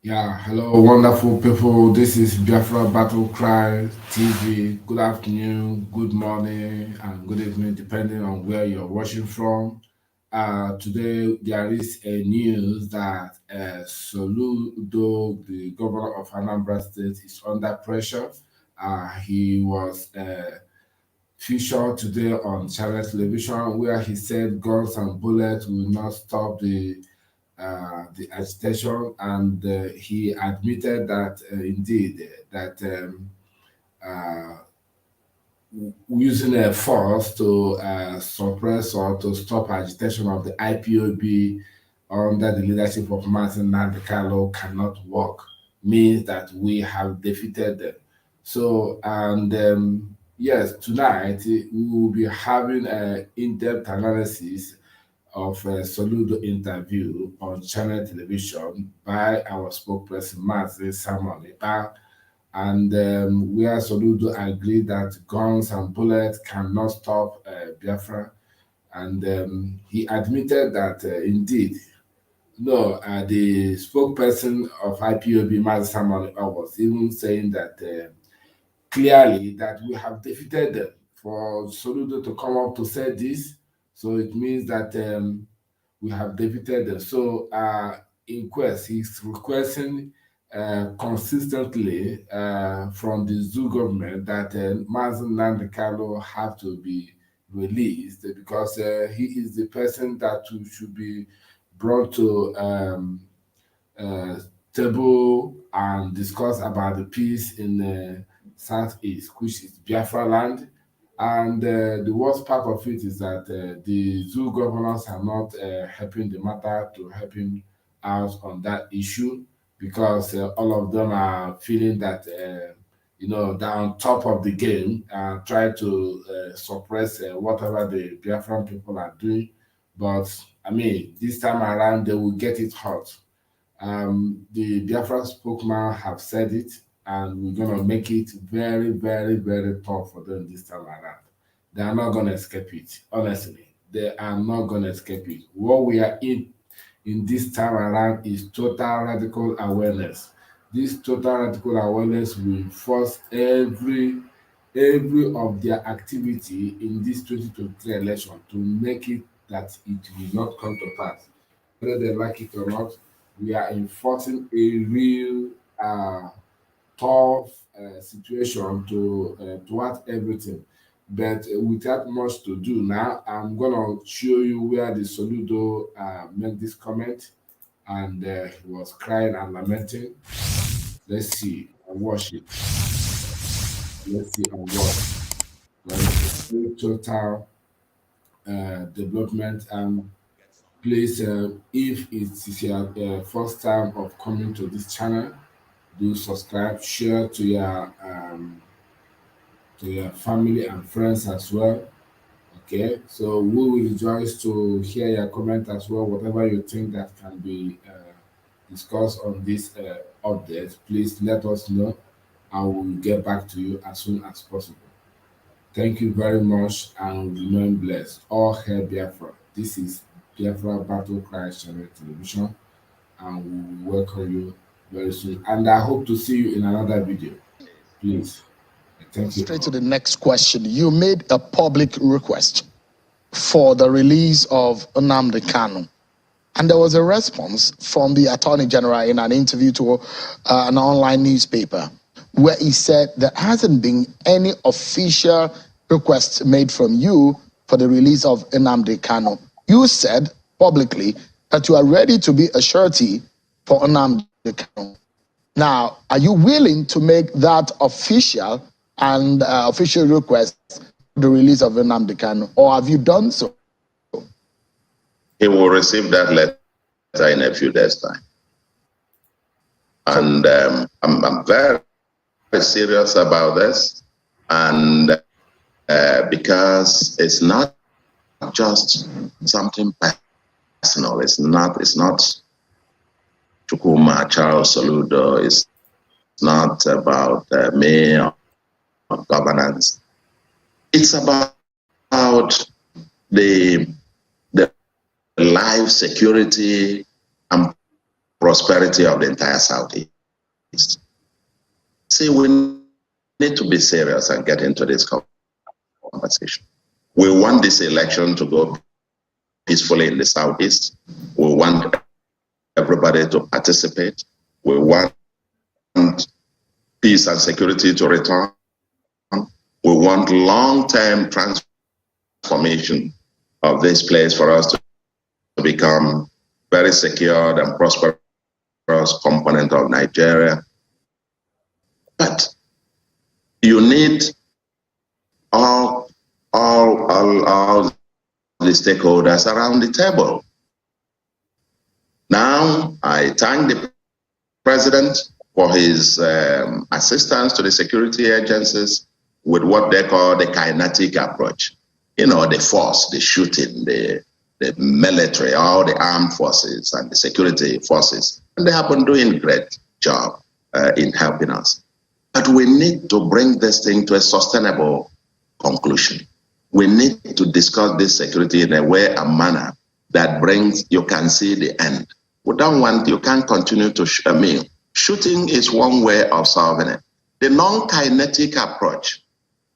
Yeah, hello, wonderful people. This is Biafra Battle Cry TV. Good afternoon, good morning, and good evening, depending on where you're watching from. Today, there is a news that Soludo, the governor of Anambra State, is under pressure. He was featured today on channel television where he said guns and bullets will not stop the agitation, and he admitted that indeed that uh, using a force to suppress or to stop agitation of the IPOB under the leadership of Martin Nandekalo cannot work, means that we have defeated them. So, and yes, tonight we will be having an in-depth analysis of a Soludo interview on channel television by our spokesperson, Mazi Samuel Eba, and where Soludo agreed that guns and bullets cannot stop Biafra. And he admitted that indeed, no, the spokesperson of IPOB, Mazi Samuel Eba, was even saying that clearly that we have defeated them. For Soludo to come up to say this, so it means that we have defeated them. So, in quest, he's requesting consistently from the zoo government that Mazen Nandekalo have to be released because he is the person that should be brought to uh, table and discuss about the peace in the southeast, which is Biafra land. And the worst part of it is that the zoo governors are not helping the matter to help him out on that issue because all of them are feeling that they're on top of the game and try to suppress whatever the Biafran people are doing. But I mean, this time around they will get it hot. The Biafra spokesman have said it, and we're gonna make it very, very, very tough for them this time around. They are not gonna escape it. Honestly, they are not gonna escape it. What we are in this time around is total radical awareness. This total radical awareness will force every of their activity in this 2023 election to make it that it will not come to pass whether they like it or not. We are enforcing a real tough situation to thwart everything. But without much to do now, I'm gonna show you where the Soludo made this comment, and he was crying and lamenting. Let's see and watch it. Let's see and watch. Well, it's a total development. And please, if it is your first time of coming to this channel, do subscribe, share to your family and friends as well. Okay, so we will rejoice to hear your comment as well. Whatever you think that can be discussed on this update, please let us know. I will get back to you as soon as possible. Thank you very much and remain blessed. All hail Biafra. This is Biafra Battle Cry Channel Television, and we will welcome you very soon. And I hope to see you in another video. Please. Thank you Straight to all. the next question. You made a public request for the release of Nnamdi Kanu. And there was a response from the Attorney General in an interview to an online newspaper where he said there hasn't been any official request made from you for the release of Nnamdi Kanu. You said publicly that you are ready to be a surety for Nnamdi Kanu. Now, are you willing to make that official and official request for the release of Nnamdi Kanu, or have you done so? He will receive that letter in a few days' time. And I'm very serious about this, and because it's not just something personal. It's not Chukuma, Charles Soludo. It's not about me or governance. It's about the life security and prosperity of the entire Southeast. See, we need to be serious and get into this conversation. We want this election to go peacefully in the Southeast. We want everybody to participate. We want peace and security to return. We want long-term transformation of this place for us to become very secure and prosperous component of Nigeria. But you need all the stakeholders around the table. Now, I thank the president for his assistance to the security agencies with what they call the kinetic approach. You know, the force, the shooting, the military, all the armed forces and the security forces. And they have been doing a great job in helping us. But we need to bring this thing to a sustainable conclusion. We need to discuss this security in a way and manner that brings, you can see the end. We don't want, you can't continue to, shooting is one way of solving it. The non-kinetic approach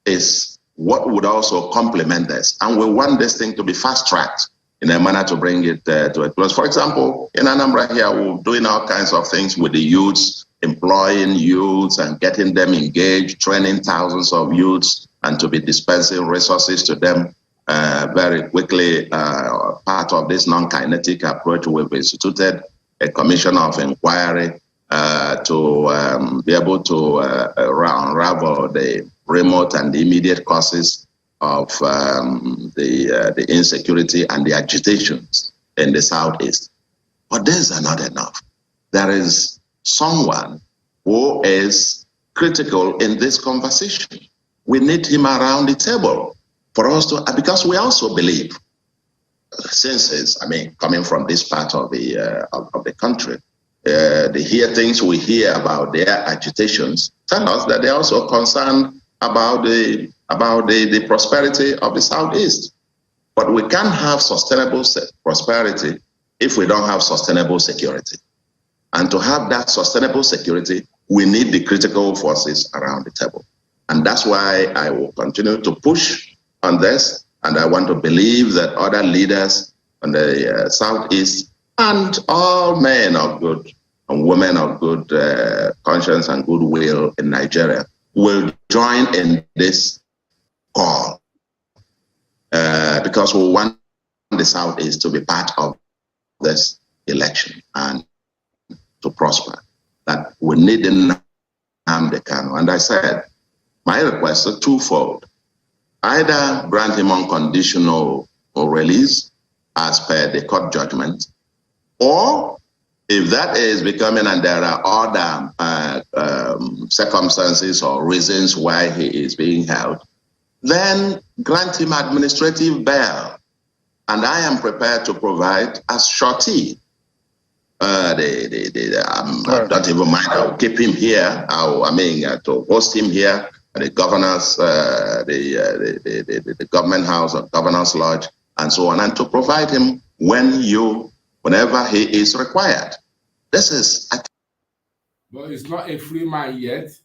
is what would also complement this. And we want this thing to be fast-tracked in a manner to bring it to a close. For example, in Anambra here, we're doing all kinds of things with the youths, employing youths and getting them engaged, training thousands of youths, and to be dispensing resources to them very quickly. Part of this non-kinetic approach, we've instituted a commission of inquiry to be able to unravel the remote and the immediate causes of the insecurity and the agitations in the Southeast. But these are not enough. There is someone who is critical in this conversation. We need him around the table for us to, because we also believe, since it's, coming from this part of the country, the things we hear about their agitations tell us that they're also concerned about the prosperity of the Southeast. But we can't have sustainable prosperity if we don't have sustainable security. And to have that sustainable security, we need the critical forces around the table. And that's why I will continue to push on this. And I want to believe that other leaders on the Southeast and all men of good and women of good conscience and goodwill in Nigeria will join in this call because we want the Southeast to be part of this election and to prosper. That we need Nnamdi Kanu. And I said, my request is twofold. Either grant him unconditional release as per the court judgment, or if that is becoming and there are other circumstances or reasons why he is being held, then grant him administrative bail. And I am prepared to provide as surety. I don't even mind. I'll keep him here. To host him here at the governor's, the government house or governor's lodge, and so on, and to provide him whenever he is required. This is. But it's not a free man yet.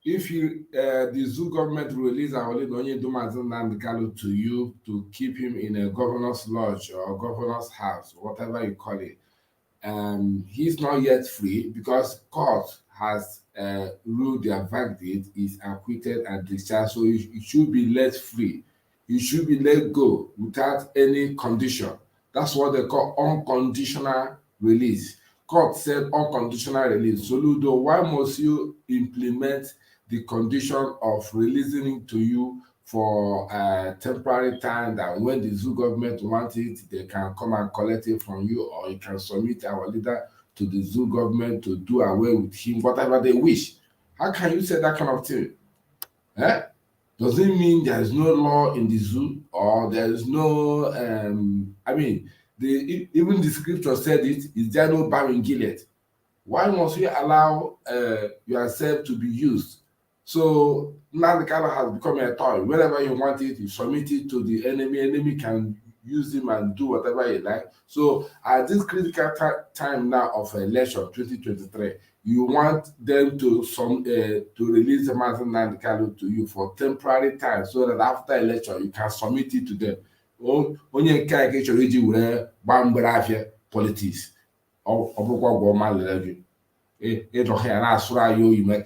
If the zoo government release Nnamdi Kanu to you to keep him in a governor's lodge or governor's house, whatever you call it, he's not yet free because court has ruled their verdict is acquitted and discharged, so he should be let free. He should be let go without any condition. That's what they call unconditional release. Court said unconditional release. Soludo, why must you implement the condition of releasing him to you for a temporary time, that when the zoo government wants it, they can come and collect it from you, or you can submit our leader to the zoo government to do away with him, whatever they wish? How can you say that kind of thing? Does it mean there is no law in the zoo, or there is no, even the scripture said it, is there no barren Gilead? Why must we allow yourself to be used? So Nnamdi Kanu has become a toy. Whenever you want it, you submit it to the enemy. Enemy can use him and do whatever you like. So at this critical time now of election 2023, you want them to release the Nnamdi Kanu to you for temporary time, so that after election you can submit it to them. Onye nke a chọrọ iji were gbaa mgbere afịa politics ọ bụrụkwa ọgwụ ọma lere gị ịdọha ya na-asụrụ anyị oyi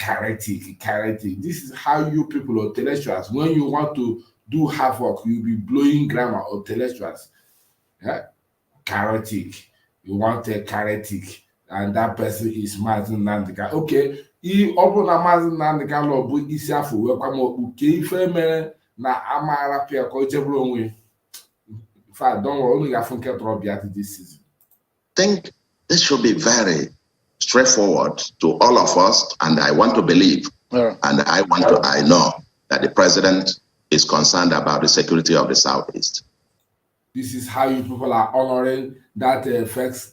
charetic. This is how you people are intellectuals. When you want to do half work, you'll be blowing grammar or intellectuals. Yeah? Charetic. You want a charetic, and that person is Nnamdi Kanu. Okay, ọ bụrụ na Nnamdi Kanu bụ isi afọ wekwa ma okpuke ife mere na amara pịa ka o jeburu onwe. In fact, don't worry, only have to this season. I think this should be very straightforward to all of us, and I want to believe, and I know that the president is concerned about the security of the Southeast. This is how you people are honoring that affects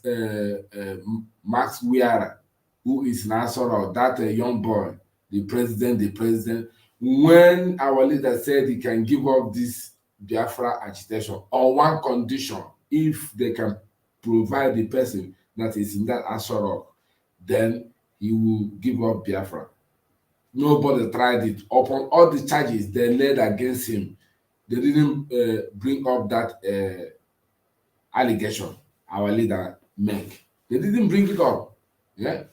Max Wiara, who is now sort of that young boy, the president. When our leader said he can give up this Biafra agitation on one condition, if they can provide the person that is in that Asoro, then he will give up Biafra. Nobody tried it. Upon all the charges they laid against him, they didn't bring up that allegation our leader made. They didn't bring it up. Yeah,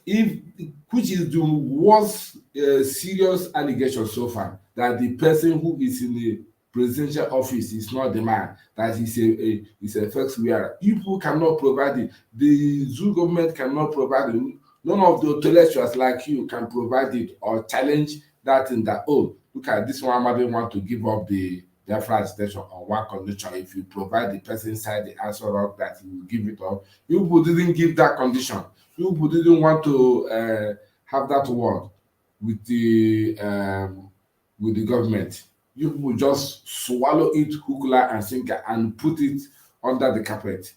which is the worst serious allegation so far, that the person who is in the presidential office is not the man, that is a first wearer. People cannot provide it. The Zoo government cannot provide it. None of the intellectuals like you can provide it or challenge that in that, oh, look at this one, I didn't want to give up the Biafra station on one condition. If you provide the person inside the answer rock that he will give it up. You didn't give that condition. You didn't want to have that word with the government. You will just swallow it hook, line, and sinker and put it under the carpet.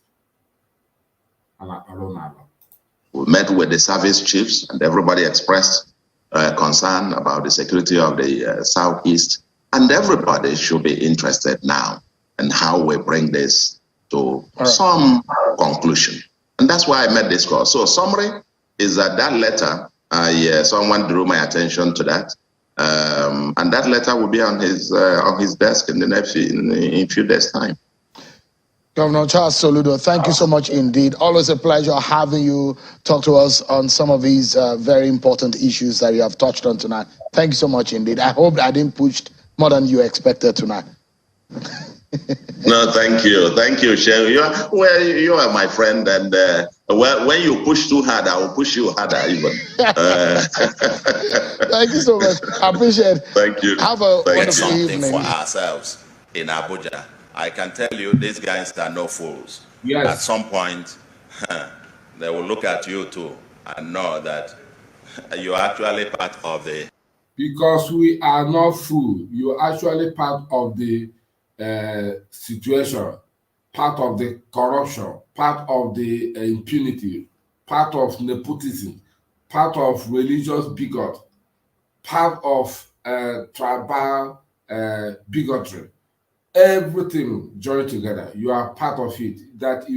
We met with the service chiefs, and everybody expressed concern about the security of the Southeast. And everybody should be interested now in how we bring this to some conclusion. And that's why I made this call. So summary is that letter, someone drew my attention to that. And that letter will be on his desk in a few days' time. Governor Charles Soludo, thank you so much indeed. Always a pleasure having you talk to us on some of these very important issues that you have touched on tonight. Thank you so much indeed. I hope I didn't push more than you expected tonight. No, thank you. Thank you, Shem. You are my friend, and when you push too hard, I will push you harder even. Thank you so much. I appreciate it. Thank you. Have a wonderful evening. For ourselves in Abuja. I can tell you these guys are no fools. Yes. At some point, they will look at you too and know that you're actually part of the... Because we are not fools. You're actually part of the situation, part of the corruption, part of the impunity, part of nepotism, part of religious bigot, part of tribal bigotry. Everything joined together. You are part of it. That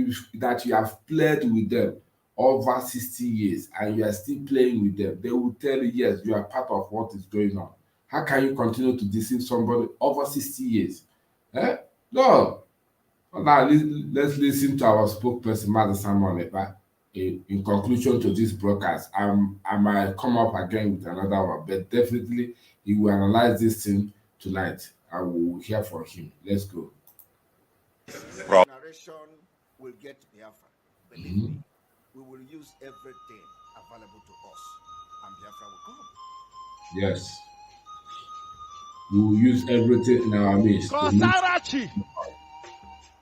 you have played with them over 60 years and you are still playing with them. They will tell you, yes, you are part of what is going on. How can you continue to deceive somebody over 60 years? No. Now, let's listen to our spokesperson, Mother Samuel. In conclusion to this broadcast, I might come up again with another one, but definitely he will analyze this thing tonight. I will hear from him. Let's go. Generation will get Biafra. Believe me, we will use everything available to us, and Biafra will come. Yes. We will use everything in our midst.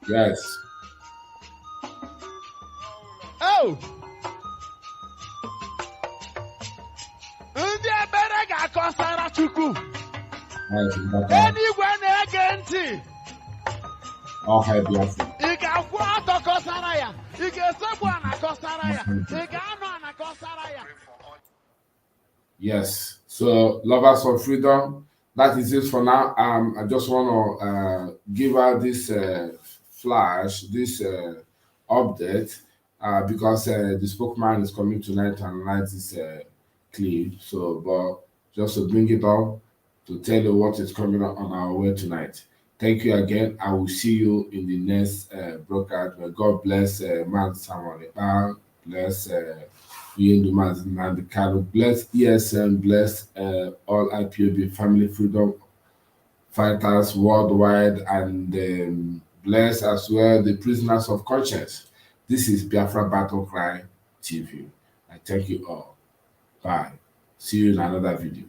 Yes. Oh! Ndị ebere ga-akọsara Chukwu. Enigwe na-ege ntị. I'll help you. Ị ga-akwụ ọtọ kọsara ya. Ị ga-esegbu ana kọsara ya. Ị ga-anọ ana kọsara ya. Yes. So, lovers of freedom, that is it for now. I just want to give out this flash this update because the spokesman is coming tonight to analyze this clip. So, but just to bring it up to tell you what is coming up on our way tonight. Thank you again. I will see you in the next broadcast. May God bless Man Samuel. Bless Nnamdi Kanu. Bless ESN. Bless all IPOB family freedom fighters worldwide, and bless as well the prisoners of conscience. This is Biafra Battle Cry TV. I thank you all. Bye. See you in another video.